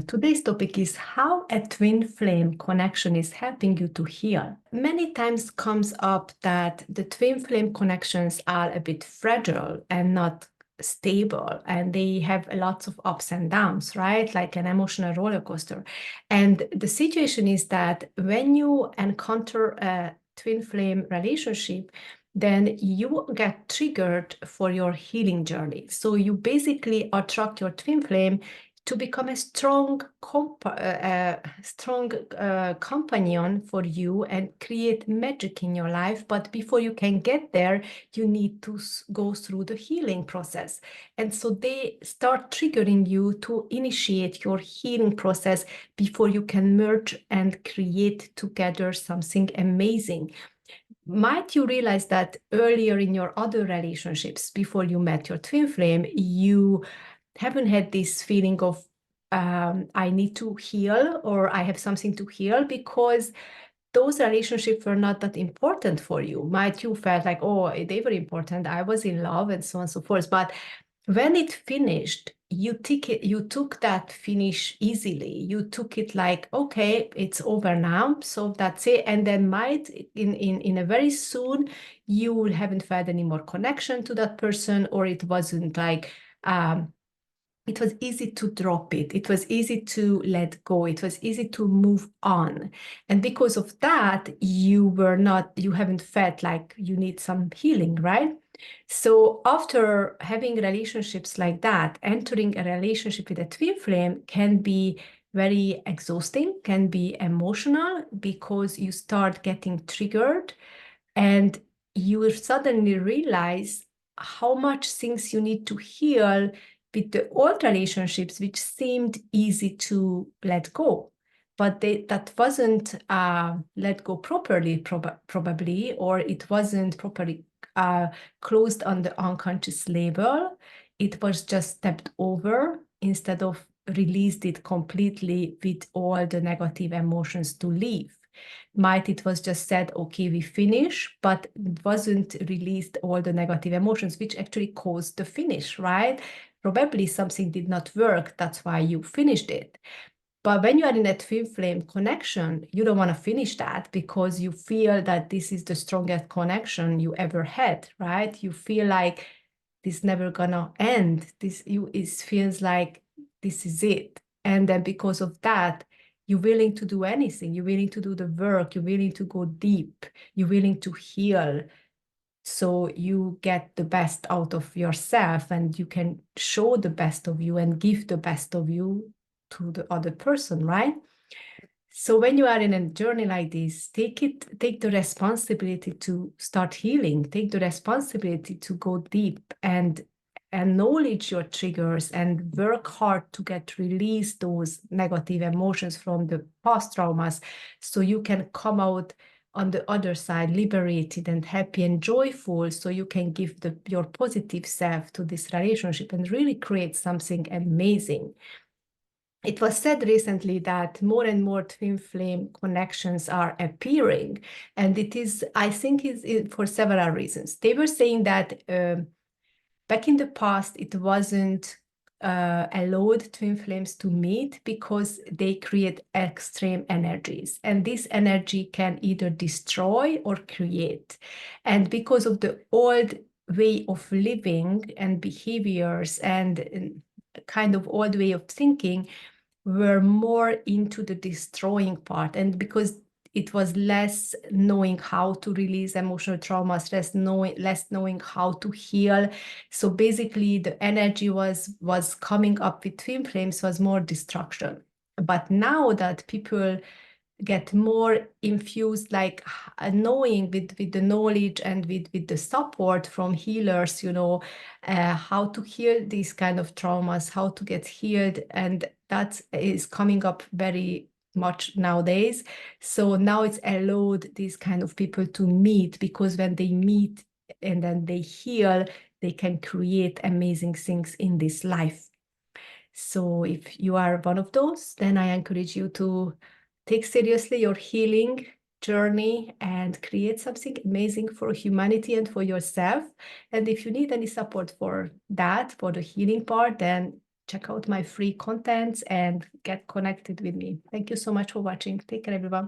Today's topic is how a twin flame connection is helping you to heal. Many times comes up that the twin flame connections are a bit fragile and not stable, and they have lots of ups and downs, right? Like an emotional roller coaster. And the situation is that when you encounter a twin flame relationship, then you get triggered for your healing journey. So you basically attract your twin flame to become a strong companion for you and create magic in your life. But before you can get there, you need to go through the healing process. And so they start triggering you to initiate your healing process before you can merge and create together something amazing. Might you realize that earlier in your other relationships, before you met your twin flame, you haven't had this feeling of I need to heal or I have something to heal, because those relationships were not that important for you. Might you felt like, oh, they were important, I was in love, and so on and so forth. But when it finished, you took that finish easily. You took it like, okay, it's over now, so that's it. And then might in a very soon you haven't felt any more connection to that person, or it wasn't like it was easy to drop it. It was easy to let go. It was easy to move on. And because of that, you haven't felt like you need some healing, right? So after having relationships like that, entering a relationship with a twin flame can be very exhausting, can be emotional, because you start getting triggered and you suddenly realize how much things you need to heal with the old relationships, which seemed easy to let go. But that wasn't let go properly, probably, or it wasn't properly closed on the unconscious level. It was just stepped over instead of released it completely with all the negative emotions to leave. Might it was just said, okay, we finish, but it wasn't released all the negative emotions, which actually caused the finish, right? Probably something did not work. That's why you finished it. But when you are in a twin flame connection, you don't want to finish that because you feel that this is the strongest connection you ever had, right? You feel like this never gonna end. It feels like this is it. And then because of that, you're willing to do anything. You're willing to do the work. You're willing to go deep. You're willing to heal. So you get the best out of yourself and you can show the best of you and give the best of you to the other person, right? So when you are in a journey like this, take the responsibility to start healing, take the responsibility to go deep and acknowledge your triggers and work hard to get release those negative emotions from the past traumas, so you can come out on the other side liberated and happy and joyful, so you can give your positive self to this relationship and really create something amazing. It was said recently that more and more twin flame connections are appearing, and it is, I think, is for several reasons. They were saying that back in the past, it wasn't allowed twin flames to meet because they create extreme energies, and this energy can either destroy or create. And because of the old way of living and behaviors and kind of old way of thinking, were more into the destroying part. And because it was less knowing how to release emotional traumas, less knowing how to heal. So basically the energy was coming up with twin flames was more destruction. But now that people get more infused, like knowing with the knowledge and with the support from healers, how to heal these kind of traumas, how to get healed, and that is coming up very much nowadays. So now it's allowed these kind of people to meet, because when they meet and then they heal, they can create amazing things in this life. So if you are one of those, then I encourage you to take seriously your healing journey and create something amazing for humanity and for yourself. And if you need any support for that, for the healing part, then check out my free contents and get connected with me. Thank you so much for watching. Take care, everyone.